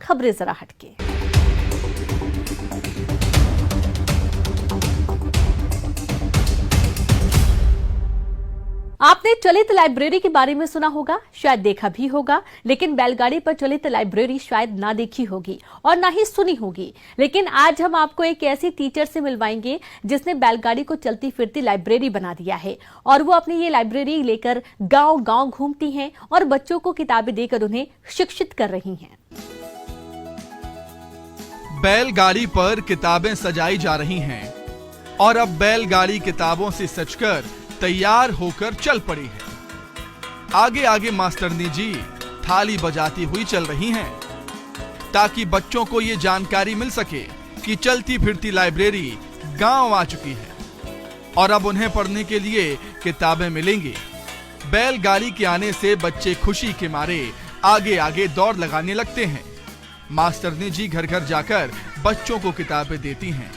खबरें जरा हटके। आपने चलित लाइब्रेरी के बारे में सुना होगा, शायद देखा भी होगा, लेकिन बैलगाड़ी पर चलित लाइब्रेरी शायद ना देखी होगी और ना ही सुनी होगी। लेकिन आज हम आपको एक ऐसी टीचर से मिलवाएंगे जिसने बैलगाड़ी को चलती फिरती लाइब्रेरी बना दिया है और वो अपनी ये लाइब्रेरी लेकर गांव-गांव घूमती हैं और बच्चों को किताबें देकर उन्हें शिक्षित कर रही हैं। बैलगाड़ी पर किताबें सजाई जा रही हैं और अब बैलगाड़ी किताबों से सजकर तैयार होकर चल पड़ी है। आगे आगे मास्टरनी जी थाली बजाती हुई चल रही हैं ताकि बच्चों को ये जानकारी मिल सके कि चलती फिरती लाइब्रेरी गांव आ चुकी है और अब उन्हें पढ़ने के लिए किताबें मिलेंगी। बैलगाड़ी के आने से बच्चे खुशी के मारे आगे आगे दौड़ लगाने लगते हैं। मास्टरनी जी घर घर जाकर बच्चों को किताबें देती हैं,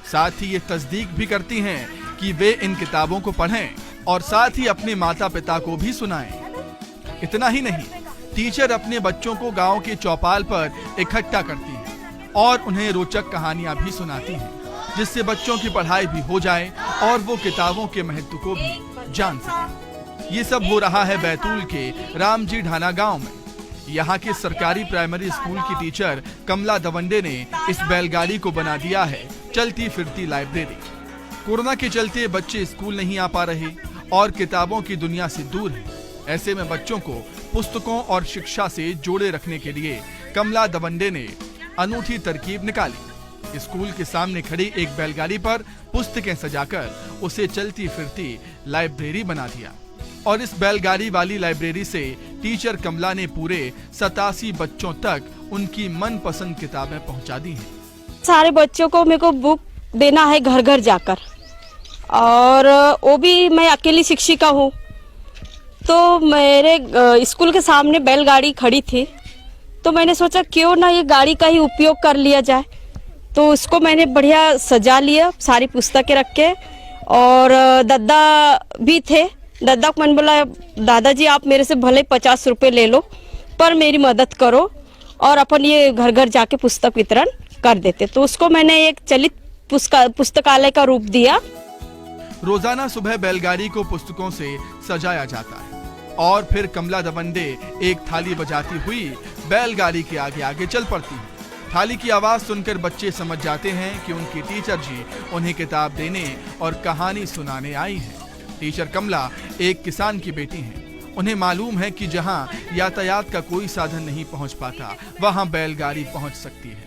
साथ ही ये तस्दीक भी करती हैं कि वे इन किताबों को पढ़ें और साथ ही अपने माता पिता को भी सुनाएं। इतना ही नहीं, टीचर अपने बच्चों को गांव के चौपाल पर इकट्ठा करती हैं और उन्हें रोचक कहानियां भी सुनाती हैं, जिससे बच्चों की पढ़ाई भी हो जाए और वो किताबों के महत्व को भी जान सकें। ये सब हो रहा है बैतूल के रामजी ढाना गाँव में। यहाँ के सरकारी प्राइमरी स्कूल की टीचर कमला दवंडे ने इस बैलगाड़ी को बना दिया है चलती फिरती लाइब्रेरी। कोरोना के चलते बच्चे स्कूल नहीं आ पा रहे और किताबों की दुनिया से दूर है। ऐसे में बच्चों को पुस्तकों और शिक्षा से जोड़े रखने के लिए कमला दवंडे ने अनूठी तरकीब निकाली। स्कूल के सामने खड़ी एक बैलगाड़ी पर पुस्तकें सजाकर उसे चलती फिरती लाइब्रेरी बना दिया और इस बैलगाड़ी वाली लाइब्रेरी से टीचर कमला ने पूरे 87 बच्चों तक उनकी मनपसंद किताबें पहुंचा दी हैं। सारे बच्चों को मेरे को बुक देना है घर घर जाकर, और वो भी मैं अकेली शिक्षिका हूँ। तो मेरे स्कूल के सामने बैलगाड़ी खड़ी थी, तो मैंने सोचा क्यों ना ये गाड़ी का ही उपयोग कर लिया जाए। तो उसको मैंने बढ़िया सजा लिया, सारी पुस्तकें रख के, और दादा भी थे। दादा को मैंने बोला, दादाजी आप मेरे से भले 50 रुपए ले लो, पर मेरी मदद करो और अपन ये घर घर जाके पुस्तक वितरण कर देते। तो उसको मैंने एक चलित पुस्तकालय का रूप दिया। रोजाना सुबह बैलगाड़ी को पुस्तकों से सजाया जाता है और फिर कमला दवंडे एक थाली बजाती हुई बैलगाड़ी के आगे आगे चल पड़ती है। थाली की आवाज सुनकर बच्चे समझ जाते हैं कि उनकी टीचर जी उन्हें किताब देने और कहानी सुनाने आई हैं। टीचर कमला एक किसान की बेटी हैं। उन्हें मालूम है कि जहां यातायात का कोई साधन नहीं पहुंच पाता, वहां बैलगाड़ी पहुंच सकती है।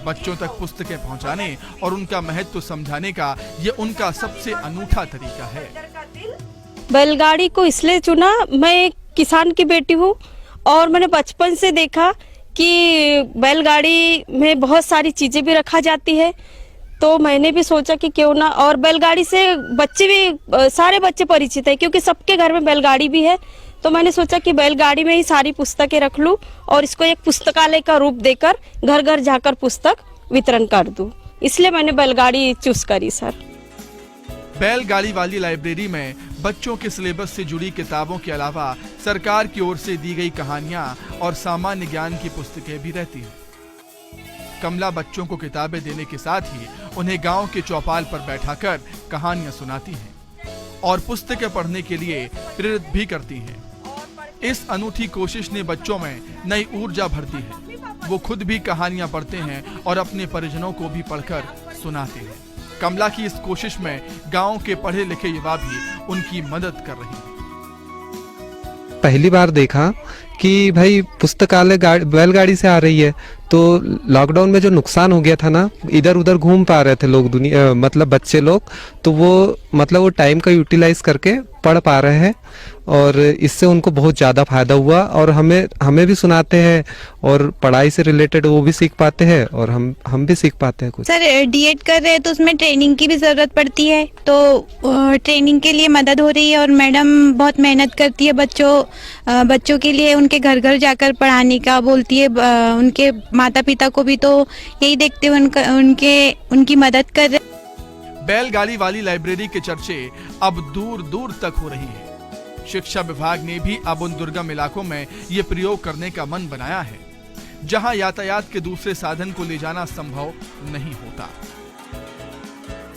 बच्चों तक पुस्तकें पहुंचाने और उनका महत्व समझाने का ये उनका सबसे अनूठा तरीका है। बैलगाड़ी को इसलिए चुना, मैं एक किसान की बेटी हूँ और मैंने बचपन से देखा कि बैलगाड़ी में बहुत सारी चीजें भी रखा जाती है। तो मैंने भी सोचा कि क्यों ना, और बैलगाड़ी से बच्चे भी, सारे बच्चे परिचित है क्योंकि सबके घर में बैलगाड़ी भी है। तो मैंने सोचा कि बैलगाड़ी में ही सारी पुस्तकें रख लूं और इसको एक पुस्तकालय का रूप देकर घर घर जाकर पुस्तक वितरण कर दूं। इसलिए मैंने बैलगाड़ी चूज करी सर। बैलगाड़ी वाली लाइब्रेरी में बच्चों के सिलेबस से जुड़ी किताबों के अलावा सरकार की ओर से दी गई कहानियां और सामान्य ज्ञान की पुस्तकें भी रहती हैं। कमला बच्चों को किताबें देने के साथ ही उन्हें गांव के चौपाल पर बैठाकर कहानियां सुनाती हैं और पुस्तकें पढ़ने के लिए प्रेरित भी करती हैं। इस अनूठी कोशिश ने बच्चों में नई ऊर्जा भर दी है। वो खुद भी कहानियां पढ़ते हैं और अपने परिजनों को भी पढ़कर सुनाते हैं। कमला की इस कोशिश में गांव के पढ़े लिखे युवा भी उनकी मदद कर रहे हैं। पहली बार देखा कि भाई पुस्तकालय बैलगाड़ी से आ रही है, तो लॉकडाउन में जो नुकसान हो गया था ना, इधर उधर घूम पा रहे थे लोग, दुनिया मतलब बच्चे लोग, तो वो टाइम का यूटिलाइज करके पढ़ पा रहे हैं और इससे उनको बहुत ज़्यादा फायदा हुआ। और हमें भी सुनाते हैं और पढ़ाई से रिलेटेड वो भी सीख पाते हैं और हम भी सीख पाते हैं कुछ। सर डीएड कर रहे हैं तो उसमें ट्रेनिंग की भी ज़रूरत पड़ती है, तो ट्रेनिंग के लिए मदद हो रही है और मैडम बहुत मेहनत करती है बच्चों के लिए, उनके घर घर जाकर पढ़ाने का बोलती है। उनके माता पिता को भी तो यही देखते हुए उनकी मदद कर रहे। बैलगाड़ी वाली लाइब्रेरी के चर्चे अब दूर दूर तक हो रही हैं। शिक्षा विभाग ने भी अब उन दुर्गम इलाकों में ये प्रयोग करने का मन बनाया है। जहां यातायात के दूसरे साधन को ले जाना संभव नहीं होता।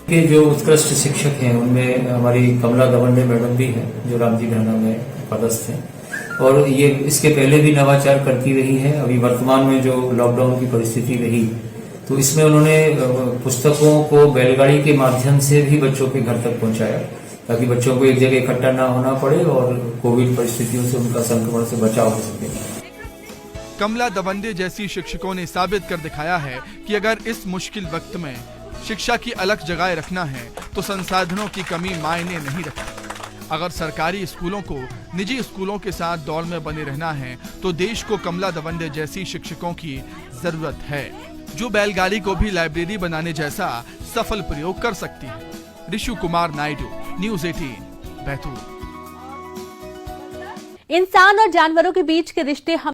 के जो उत्कृष्ट शिक्षक हैं उनमें हमारी कमला दवंडे मैडम भी हैं जो रामजी ढाणा में पदस्थ हैं, और ये इसके पहले भी नवाचार करती रही है। अभी वर्तमान में जो लॉकडाउन की परिस्थिति रही तो इसमें उन्होंने पुस्तकों को बैलगाड़ी के माध्यम से भी बच्चों के घर तक पहुंचाया, ताकि बच्चों को एक जगह इकट्ठा ना होना पड़े और कोविड परिस्थितियों से उनका संक्रमण से बचाव हो सके। कमला दवंडे जैसी शिक्षकों ने साबित कर दिखाया है कि अगर इस मुश्किल वक्त में शिक्षा की अलग जगह रखना है तो संसाधनों की कमी मायने नहीं रखती। अगर सरकारी स्कूलों को निजी स्कूलों के साथ दौड़ में बने रहना है तो देश को कमला दवंडे जैसी शिक्षकों की जरूरत है, जो बैलगाड़ी को भी लाइब्रेरी बनाने जैसा सफल प्रयोग कर सकती है। ऋषु कुमार नायडू, न्यूज़ 18, बैतूल। इंसान और जानवरों के बीच के रिश्ते हम